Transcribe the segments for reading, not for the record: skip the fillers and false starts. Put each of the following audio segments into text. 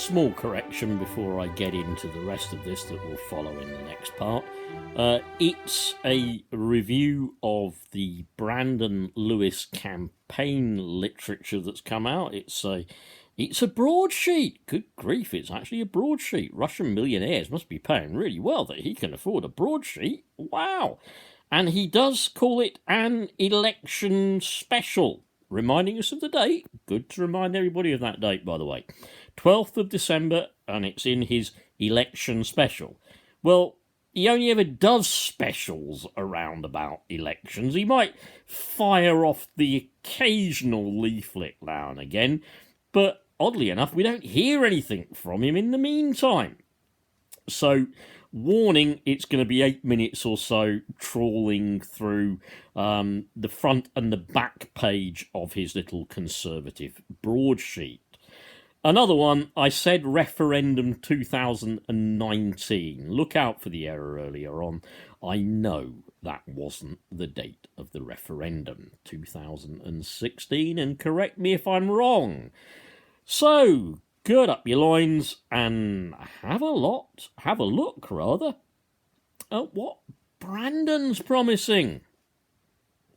small correction before I get into the rest of this that will follow in the next part. It's a review of the Brandon Lewis campaign literature that's come out. It's a broadsheet. Good grief, it's actually a broadsheet. Russian millionaires must be paying really well that he can afford a broadsheet. Wow. And he does call it an election special, reminding us of the date. Good to remind everybody of that date, by the way. 12th of December, and it's in his election special. Well, he only ever does specials around about elections. He might fire off the occasional leaflet now and again, but oddly enough, we don't hear anything from him in the meantime. So, warning, it's going to be 8 minutes or so trawling through the front and the back page of his little conservative broadsheet. Another one, I said referendum 2019. Look out for the error earlier on. I know that wasn't the date of the referendum, 2016, and correct me if I'm wrong. So, gird up your loins and have a look, at what Brandon's promising.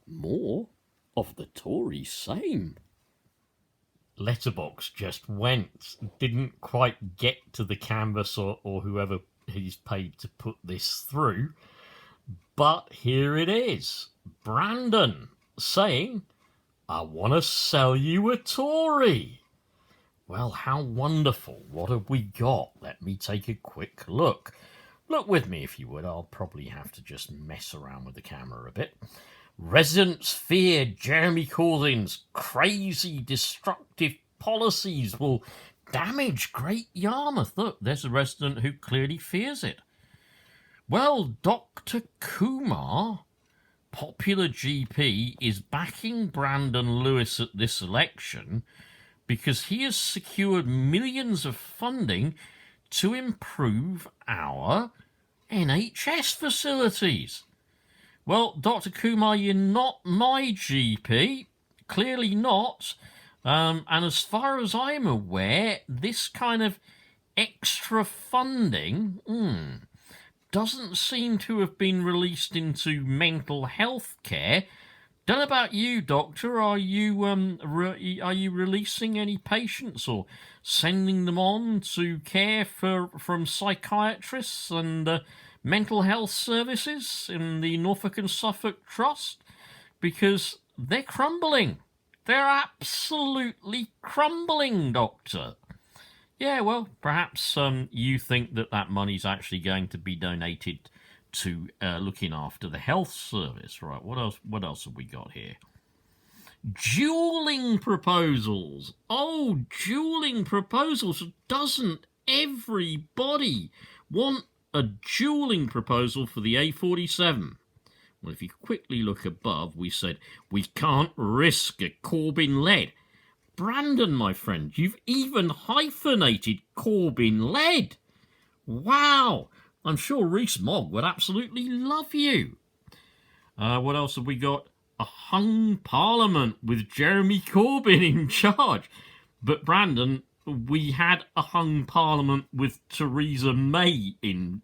More of the Tory same. Letterbox just went. Didn't quite get to the canvas or whoever he's paid to put this through. But here it is. Brandon saying, I want to sell you a Tory. Well, how wonderful. What have we got? Let me take a quick look. Look with me if you would. I'll probably have to just mess around with the camera a bit. Residents fear Jeremy Corbyn's crazy, destructive policies will damage Great Yarmouth. Look, there's a resident who clearly fears it. Well, Dr. Kumar, popular GP, is backing Brandon Lewis at this election because he has secured millions of funding to improve our NHS facilities. Well, Dr. Kumar, you're not my GP. Clearly not. And as far as I'm aware, this kind of extra funding doesn't seem to have been released into mental health care. Don't know about you, Doctor. Are you releasing any patients or sending them on to care from psychiatrists and mental health services in the Norfolk and Suffolk Trust? Because they're crumbling. They're absolutely crumbling, Doctor. Yeah, well, perhaps you think that money's actually going to be donated to looking after the health service. Right, what else have we got here? Dueling proposals. Oh, dueling proposals. Doesn't everybody want a dueling proposal for the A47? Well, if you quickly look above, we said we can't risk a Corbyn-led. Brandon, my friend, you've even hyphenated Corbyn-led. Wow, I'm sure Rees-Mogg would absolutely love you. What else have we got? A hung parliament with Jeremy Corbyn in charge. But Brandon, we had a hung parliament with Theresa May in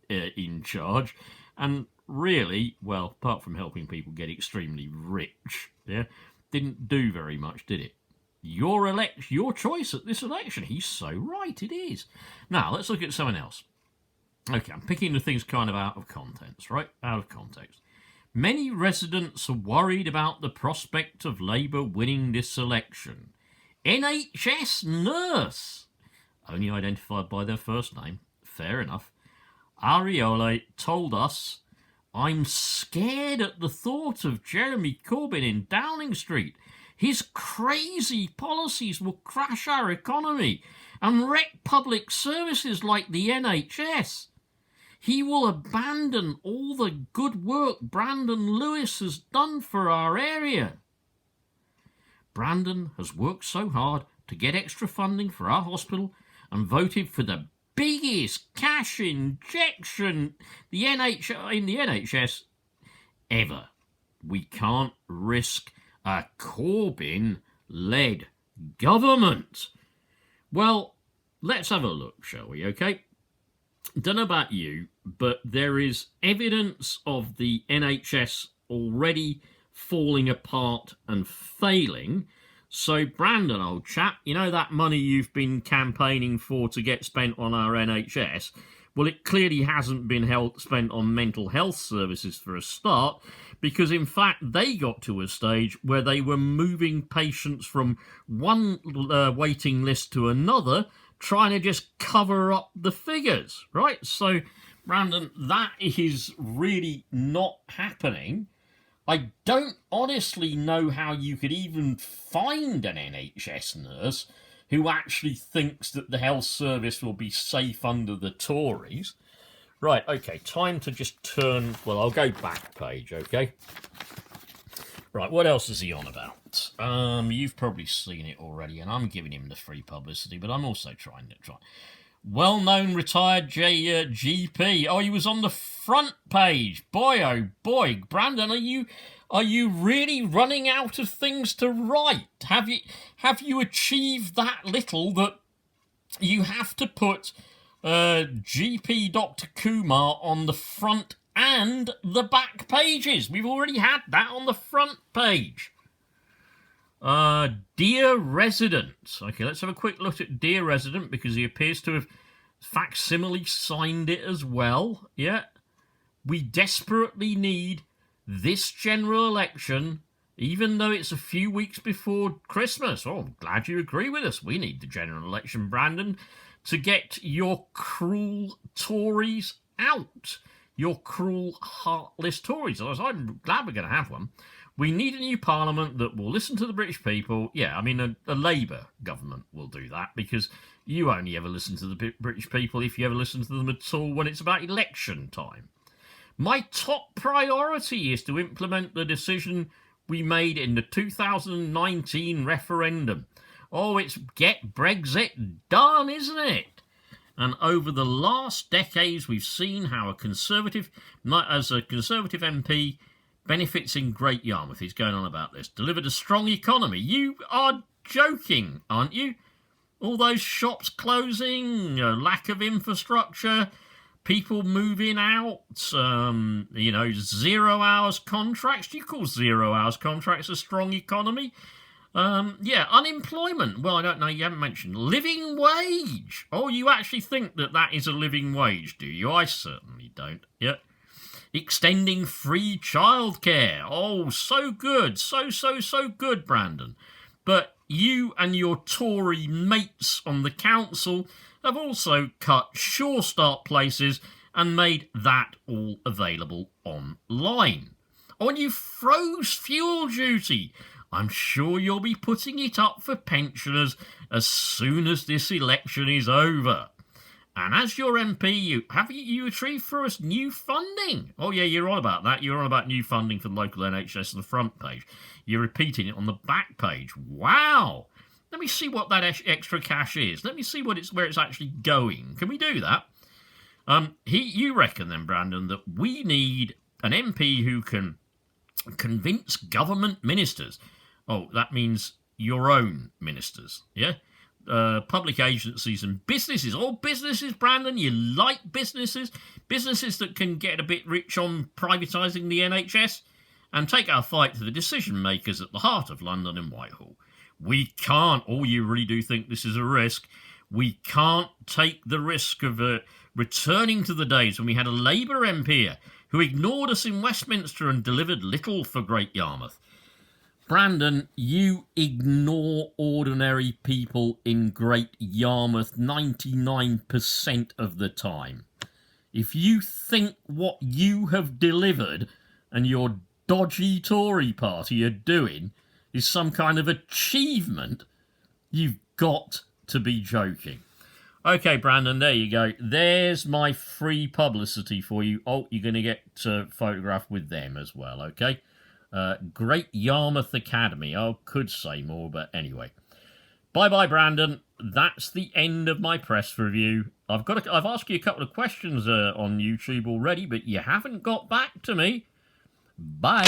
charge, and really, well, apart from helping people get extremely rich, didn't do very much, did it? Your choice at this election. He's so right, it is. Now, let's look at someone else. Okay, I'm picking the things kind of out of context, right? Out of context. Many residents are worried about the prospect of Labour winning this election. NHS nurse, only identified by their first name, fair enough. Ariole told us, I'm scared at the thought of Jeremy Corbyn in Downing Street. His crazy policies will crash our economy and wreck public services like the NHS. He will abandon all the good work Brandon Lewis has done for our area. Brandon has worked so hard to get extra funding for our hospital and voted for the biggest cash injection in the NHS ever. We can't risk a Corbyn-led government. Well, let's have a look, shall we, okay? Don't know about you, but there is evidence of the NHS already falling apart and failing. So, Brandon, old chap, you know that money you've been campaigning for to get spent on our NHS? Well, it clearly hasn't been spent on mental health services for a start, because in fact they got to a stage where they were moving patients from one waiting list to another, trying to just cover up the figures, right? So, Brandon, that is really not happening. I don't honestly know how you could even find an NHS nurse who actually thinks that the health service will be safe under the Tories. Right, okay, time to just turn... Well, I'll go back page, okay? Right, what else is he on about? You've probably seen it already, and I'm giving him the free publicity, but I'm also trying to try. Well-known retired GP. Oh, he was on the front page. Boy, oh boy, Brandon, are you really running out of things to write? Have you achieved that little that you have to put GP Dr. Kumar on the front and the back pages? We've already had that on the front page. Dear Resident. Okay, let's have a quick look at Dear Resident, because he appears to have facsimile signed it as well. Yeah. We desperately need this general election, even though it's a few weeks before Christmas. Oh, I'm glad you agree with us. We need the general election, Brandon, to get your cruel Tories out. Your cruel, heartless Tories. I'm glad we're going to have one. We need a new parliament that will listen to the British people. Yeah, I mean, a Labour government will do that, because you only ever listen to the British people if you ever listen to them at all when it's about election time. My top priority is to implement the decision we made in the 2019 referendum. Oh, it's get Brexit done, isn't it? And over the last decades, we've seen how a Conservative MP benefits in Great Yarmouth. He's going on about this. Delivered a strong economy. You are joking, aren't you? All those shops closing, lack of infrastructure, people moving out, 0 hours contracts. Do you call 0 hours contracts a strong economy? Unemployment. Well, I don't know, you haven't mentioned. Living wage. Oh, you actually think that is a living wage, do you? I certainly don't. Yeah. Extending free childcare. Oh, so good. So good, Brandon. But you and your Tory mates on the council have also cut Sure Start places and made that all available online. Oh, and you froze fuel duty. I'm sure you'll be putting it up for pensioners as soon as this election is over. And as your MP, you achieved for us new funding? Oh yeah, you're on about that. You're on about new funding for the local NHS on the front page. You're repeating it on the back page. Wow! Let me see what that extra cash is. Let me see where it's actually going. Can we do that? You reckon then, Brandon, that we need an MP who can convince government ministers. Oh, that means your own ministers, yeah? Public agencies and businesses. All businesses, Brandon, you like businesses? Businesses that can get a bit rich on privatising the NHS and take our fight to the decision makers at the heart of London and Whitehall. We can't, you really do think this is a risk, we can't take the risk of returning to the days when we had a Labour MP who ignored us in Westminster and delivered little for Great Yarmouth. Brandon, you ignore ordinary people in Great Yarmouth 99% of the time. If you think what you have delivered and your dodgy Tory party are doing is some kind of achievement, you've got to be joking. Okay, Brandon, there you go. There's my free publicity for you. Oh, you're going to get photographed with them as well, okay? Great Yarmouth Academy. I could say more, but anyway. Bye-bye, Brandon. That's the end of my press review. I've asked you a couple of questions on YouTube already, but you haven't got back to me. Bye.